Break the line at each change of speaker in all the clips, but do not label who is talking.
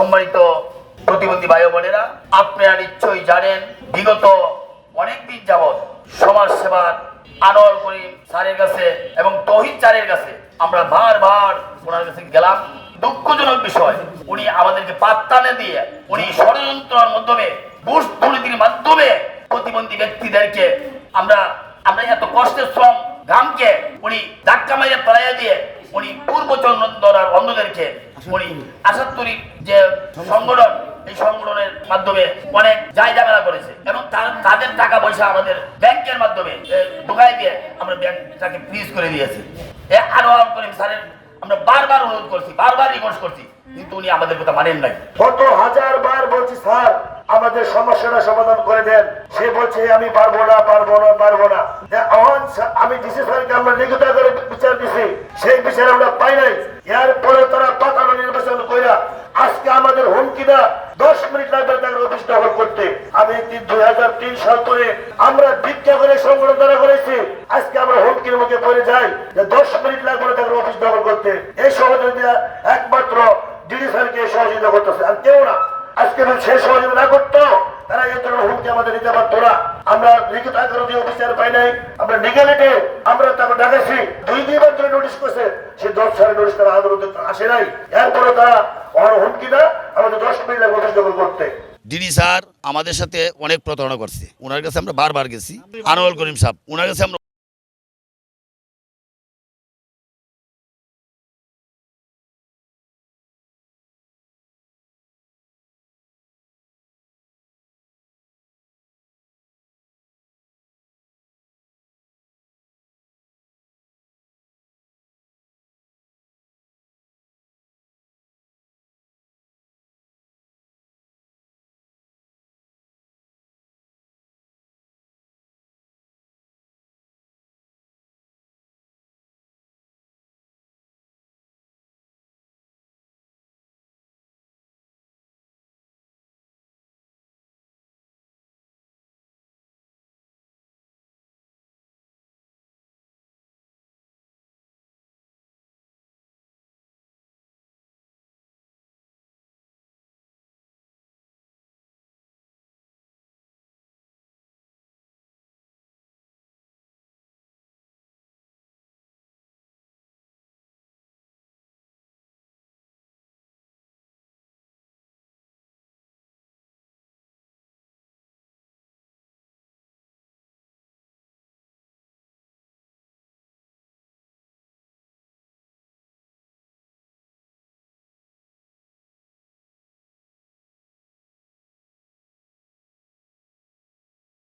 সম্মানিত প্রতিবন্ধী ভাই বোনেরা, আপনারা নিশ্চয়ই জানেন বিগত অনেকদিন যাবৎ সমাজ সেবার আনোয়ার করিম স্যারের কাছে এবং তৌহিদ স্যারের কাছে আমরা বারবার ওনার কাছে গেলাম। দুঃখজনক বিষয়, উনি আমাদেরকে পাত্তা না দিয়ে উনি ষড়যন্ত্রের মাধ্যমে ঘুষ দুর্নীতির মাধ্যমে প্রতিবন্ধী ব্যক্তিদেরকে আমরা এত কষ্টের শ্রম ঘামকে উনি ধাক্কা মেরে তলাইয়া দিয়ে উনি পূর্বচন্দ্রার অন্ধদেরকে উনি আসাত্তরিক যে সংগঠন, এই সংগঠনের মাধ্যমে অনেক ঝামেলা করেছে এবং তাদের টাকা পয়সা আমাদের ব্যাংকের মাধ্যমে ঢোকাই দিয়ে আমরা ব্যাংকটাকে ফ্রিজ করে দিয়েছি। আনোয়ার করিম স্যারের আমরা বারবার অনুরোধ করছি, বারবার রিকোয়েস্ট করছি, কিন্তু উনি আমাদের কথা মানেন নাই।
কত হাজার বার বলছি স্যার আমাদের সমস্যাটা সমাধান করে দেন, সে বলছে আমি পারবো না। আমি ডিসি স্যারকে আমরা লিখিত আকারে বিচার দিছি, সেই বিচার আমরা পাই নাই। এরপরে তারা পাতানো নির্বাচন কইরা আজকে আমাদের হুমকি না 10 মিনিট লাগবে তাদের অফিস দখল করতে। আমি 2003 সাল করে আমরা ভিক্ষা করে সংগঠন দ্বারা করেছি, আজকে আমরা হুমকির মুখে পড়ে যাই যে 10 মিনিট লাগবে তাদের অফিস দখল করতে। এই সহযোগিতা একমাত্র ডিডি স্যারকে সহযোগিতা করতেছে, আর কেউ না। আজকে সে সহযোগিতা না করতো তারা এই ধরনের হুমকি আমাদের নিতে পারতো না। আমরা লিখিত আকারে দিয়ে অফিসার পাই নাই, আমরা লিগালিটে আমরা তাকে ডাকাছি, 2-2বার ধরে নোটিশ করছে, সে 10 সালের নোটিশ তারা আদালতে আসে নাই। এরপরে তারা হুমকি না আমাদের 10 মিনিট লাগবে অফিস দখল করতে।
ডিডি স্যার আমাদের সাথে অনেক প্রতারণা করছে, ওনার কাছে আমরা বারবার গেছি। আনোয়ার করিম সাহেব, ওনার কাছে আমরা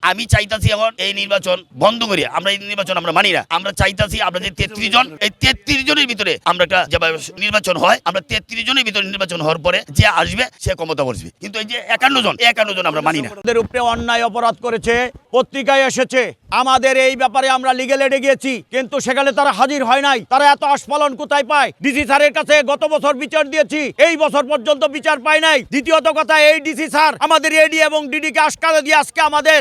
আমি চাইতাছি এখন এই নির্বাচন বন্ধ করি, আমরা এই নির্বাচন আমরা মানি না। আমরা চাইতাছি আপনাদের 33 জন, এই 33 জনের ভিতরে আমরা একটা যেভাবে নির্বাচন হয়, আমরা 33 জনের ভিতরে নির্বাচন হওয়ার পরে যে আসবে সে ক্ষমতা বসবে, কিন্তু এই যে 51 জন আমরা মানি না।
আমাদের উপরে অন্যায় অপরাধ করেছে, পত্রিকায় এসেছে, আমাদের এই ব্যাপারে আমরা লিগ্যাল এডে গিয়েছি, কিন্তু সেখানে তারা হাজির হয় নাই। তারা এত আস্ফালন কোথায় পায়? ডিসি স্যারের কাছে গত বছর বিচার দিয়েছি, এই বছর পর্যন্ত বিচার পায় নাই। দ্বিতীয়ত কথা, এই ডিসি স্যার আমাদের এডি এবং ডিডি কে আটকাতে দিয়ে আজকে আমাদের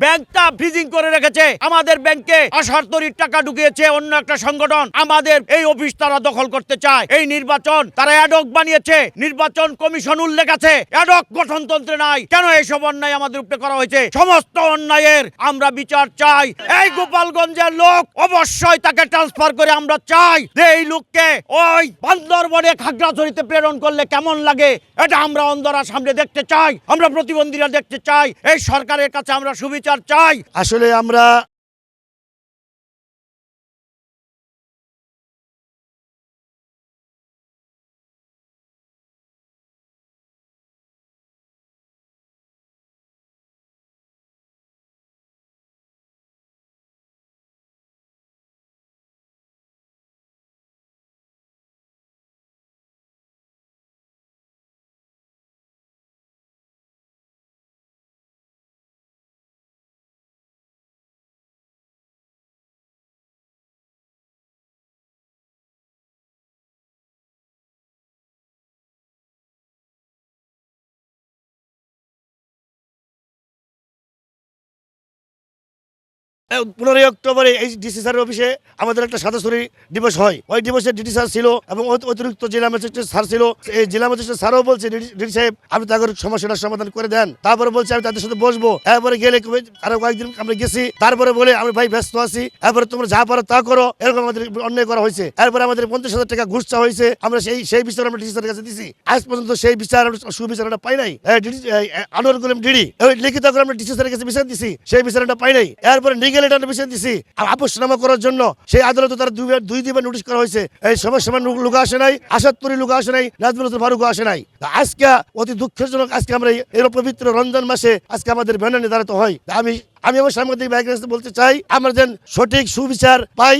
ব্যাংকটা ফ্রিজিং করে রেখেছে। আমাদের ব্যাংকে 68 টাকা ঢুকিয়েছে অন্য একটা সংগঠন, আমাদের এই অফিস তারা দখল করতে চায়। এই নির্বাচন তারা অ্যাডহক বানিয়েছে, নির্বাচন কমিশন উল্লেখ আছে, অ্যাডহক গঠনতন্ত্রে নাই। কেন এইসব অন্যায় আমাদের উপরে করা হয়েছে? সমস্ত অন্যায়ের আমরা বিচার চাই। এই গোপালগঞ্জের লোক অবশ্যই তাকে ট্রান্সফার করে আমরা চাই যে এই লোককে ওই বান্দরবনে খাগড়াছড়িতে প্রেরণ করলে কেমন লাগে, এটা আমরা অন্ধরা সামনে দেখতে চাই, আমরা প্রতিবন্ধীরা দেখতে চাই। এই সরকারের কাছে আমরা সুবিচার চাই।
আসলে আমরা 15 অক্টোবরে এই ডিসি স্যারের অফিসে আমাদের একটা সাদাসুরি দিবস হয়। ওই দিবসে ডিডি স্যার ছিল এবং অতিরিক্ত জেলা ম্যাজিস্ট্রেট স্যার ছিল। এই জেলা ম্যাজিস্ট্রেট স্যারও বলছে ডিডি সাহেব আপনি তাদের সমস্যাটার সমাধান করে দেন। তারপরে বলছে আমি তাদের সাথে বসবো। এরপরে গেলে আরো কয়েকদিন আমরা গেছি, তারপরে বলে আমি ভাই ব্যস্ত আছি, এরপরে তোমরা যা পারো তা করো, এরকম আমাদের অন্যায় করা হয়েছে। এরপরে আমাদের 50,000 টাকা ঘুষ চাওয়া হয়েছে, আমরা সেই বিচার আমরা ডিসি স্যারের কাছে দিছি। আজ পর্যন্ত সেই বিচার সুবিচার আমরা পাই নাই। আনোয়ার করিম ডিডি ওই লিখিত করে আমরা ডিসি স্যারের কাছে বিচার দিছি, সেই বিচারটা পাই নাই। এরপরে লিগেল এটা বিচার দিছি আপোষনামা করার জন্য, সেই আদালতে তারা দুই দিবার নোটিশ করা হয়েছে। এই সময় লোক আসে নাই, আসাত্তরি লোক আসে নাই, নাজমুল ফারুক আসে নাই। আজকে অতি দুঃখজনক আজকে আমরা এই পবিত্র রমজান মাসে আজকে আমাদের ব্যানার নিয়ে দাঁড়াতে হয়। আমি আমার সাংবাদিক ভাইয়ের কাছে বলতে চাই আমরা যেন সঠিক সুবিচার পাই।